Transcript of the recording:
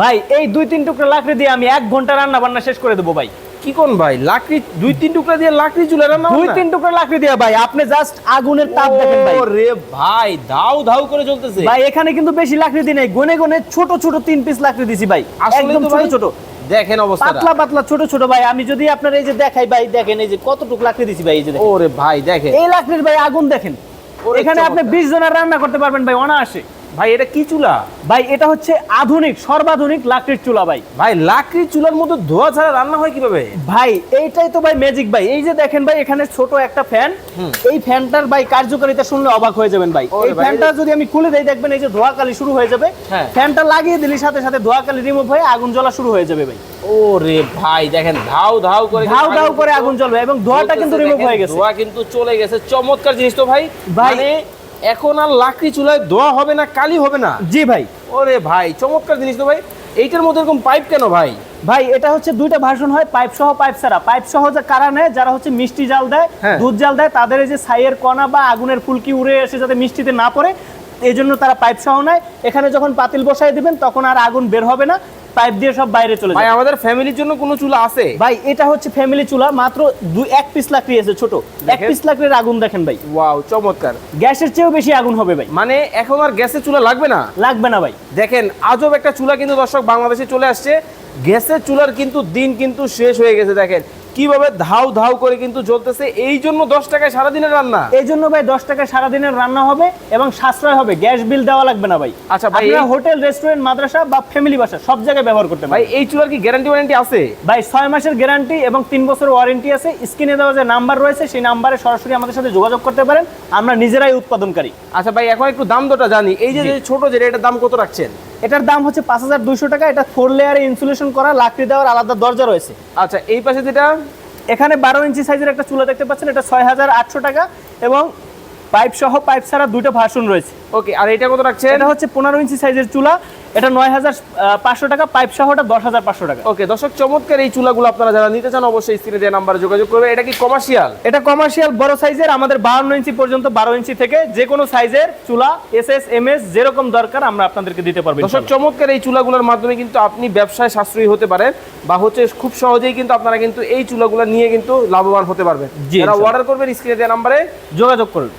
ভাই এই 2-3 টুকরা লাকড়ি দিয়ে আমি 1 ঘন্টা রান্না বান্না শেষ করে দেবো ভাই। কি কোন ভাই, লাকড়ি 2-3 টুকরা দিয়ে লাকড়ি চুলা রান্না হবে না? 2-3 টুকরা লাকড়ি দিয়ে ভাই, আপনি জাস্ট আগুনের তাপ দেখেন ভাই। ওরে ভাই, ধাউ ধাউ করে জ্বলতেছে ভাই এখানে কিন্তু বেশি লাকড়ি দিই নাই, গনে গনে ছোট ছোট 3 পিস লাকড়ি দিছি ভাই, আসলেই একদম তো ছোট ভাই। ছোট দেখেন অবস্থা, পাতলা পাতলা ছোট ছোট ভাই। আমি যদি আপনার এই যে দেখাই ভাই, দেখেন এই যে কতটুকু লাকড়ি দিছি ভাই, এই যে দেখেন। ওরে ভাই দেখেন, এই লাকড়ির ভাই আগুন দেখেন, ওরে এখানে আপনি চমৎকার। 20 জনের রান্না করতে পারবেন ভাই অনায়াসে। ভাই এটা কি চুলা? ভাই এটা হচ্ছে আধুনিক সর্বাধুনিক লাকড়ির চুলা ভাই। ভাই লাকড়ি চুলার মধ্যে ধোয়া ছাড়া রান্না হয় কিভাবে? ভাই এইটাই তো ভাই ম্যাজিক ভাই। এই যে দেখেন ভাই, এখানে ছোট একটা ফ্যান, এই ফ্যানটার ভাই কার্যকারিতা শুনলে অবাক হয়ে যাবেন ভাই। ওরে এই ভাই, ফ্যানটা যদি আমি খুলে দেই, দেখবেন এই যে ধোঁয়াকালি শুরু হয়ে যাবে। হ্যাঁ। ফ্যানটা লাগিয়ে দিলে সাথে সাথে ধোঁয়াকালি রিমুভ হয়ে আগুন জ্বলা শুরু হয়ে যাবে ভাই। ওরে ভাই দেখেন, ধাউ ধাউ করে ধাউ ধাউ করে আগুন জ্বলবে এবং ধোঁয়াটা কিন্তু রিমুভ হয়ে গেছে। ধোঁয়া কিন্তু চলে গেছে। চমৎকার জিনিস তো ভাই। ভাই- মানে এখন আর লাকড়ি চুলায় ধোঁয়া হবে না, কালি হবে না। জি ভাই। ওরে ভাই চমৎকার জিনিস তো ভাই। এইটার মধ্যে এরকম পাইপ কেন ভাই? ভাই এটা হচ্ছে দুইটা ভার্সন হয়, পাইপ সহ পাইপ ছাড়া। পাইপ সহ যে কারা নেয়, যারা হচ্ছে মিষ্টি জাল দেয়, হ্যাঁ। দুধ জাল দেয়, তাদের এই যে ছাইয়ের কণা বা আগুনের ফুলকি উড়ে এসে যাতে মিষ্টিতে না পড়ে, এই জন্য তারা পাইপ সহ নেয়। এখানে যখন পাতিল বসাই দিবেন তখন আর আগুন বের হবে না, পাইপ দিয়ে সব বাইরে চলে ভাই যায়। আমাদের ফ্যামিলির জন্য কোনো চুলা আছে? ভাই এটা হচ্ছে ফ্যামিলি চুলা, মাত্র 1 পিস লাকড়ি আছে ছোট, 1 দেখেন। পিস লাকড়ির আগুন দেখেন ভাই, ওয়াও চমৎকার। গ্যাসের চেয়েও বেশি আগুন হবে ভাই। মানে এখন আর গ্যাসের চুলা লাগবে না। লাগবে না ভাই। দেখেন আজব একটা চুলা কিন্তু দর্শক বাংলাদেশে চলে আসছে। গ্যাসের চুলার কিন্তু দিন কিন্তু শেষ হয়ে গেছে। দেখেন কিভাবে ধাউ ধাউ করে কিন্তু জ্বলতেছে। এই জন্য 10 টাকায় সারাদিনের রান্না। এই জন্য ভাই 10 টাকায় সারাদিনের রান্না হবে এবং সাশ্রয় হবে, গ্যাস বিল দেওয়া লাগবে না ভাই। আচ্ছা ভাই, আপনারা হোটেল, রেস্টুরেন্ট, মাদ্রাসা বা ফ্যামিলি বাসা সব জায়গায় ব্যবহার করতে ভাই পারেন। এই চুলার কি গ্যারান্টি ওয়ারেন্টি আছে? ভাই 6 মাসের গ্যারান্টি এবং 3 বছরের ওয়ারেন্টি আছে। স্ক্রিনে দেওয়া যে নাম্বার রয়েছে সেই নাম্বারে সরাসরি আমাদের সাথে যোগাযোগ করতে পারেন, আমরা নিজেরাই উৎপাদনকারী। আচ্ছা ভাই, এখন একটু দাম দরটা জানি। এই যে যে ছোট যেটা, এটার দাম কত রাখছেন? এটার দাম হচ্ছে 5200 টাকা। এটা 4 লেয়ারে ইনসুলেশন করা, লাকড়ি দেওয়ার আলাদা দরজা রয়েছে। আচ্ছা এই পাশে যেটা, এখানে 12 ইঞ্চি সাইজের একটা চুলা দেখতে পাচ্ছেন, এটা 6800 টাকা এবং পাইপ সহ পাইপ ছাড়া দুটো ভার্সন রয়েছে। ওকে। আর এটা কত রাখছেন? এটা হচ্ছে 15 ইঞ্চি সাইজের চুলা, এটা 9500 টাকা, পাইপ সহ এটা 10500 টাকা। ওকে দর্শক, চমৎকার এই চুলাগুলো আপনারা যারা নিতে চান অবশ্যই স্ক্রিনে দেওয়া নাম্বারে যোগাযোগ করবেন। এটা কি কমার্শিয়াল? এটা কমার্শিয়াল বড় সাইজের, আমাদের 52 ইঞ্চি পর্যন্ত, 12 ইঞ্চি থেকে যে কোনো সাইজের চুলা এসএস এমএস যেরকম দরকার আমরা আপনাদেরকে দিতে পারবো। দর্শক চমৎকার এই চুলাগুলোর মাধ্যমে কিন্তু আপনি ব্যবসায় সাশ্রয়ী হতে পারেন, বা হচ্ছে খুব সহজেই কিন্তু আপনারা কিন্তু এই চুলাগুলো নিয়ে কিন্তু লাভবান হতে পারবেন। জি, যারা ইনশাআল্লাহ। অর্ডার করবেন স্ক্রিনে দেওয়া নাম্বারে যোগাযোগ করুন।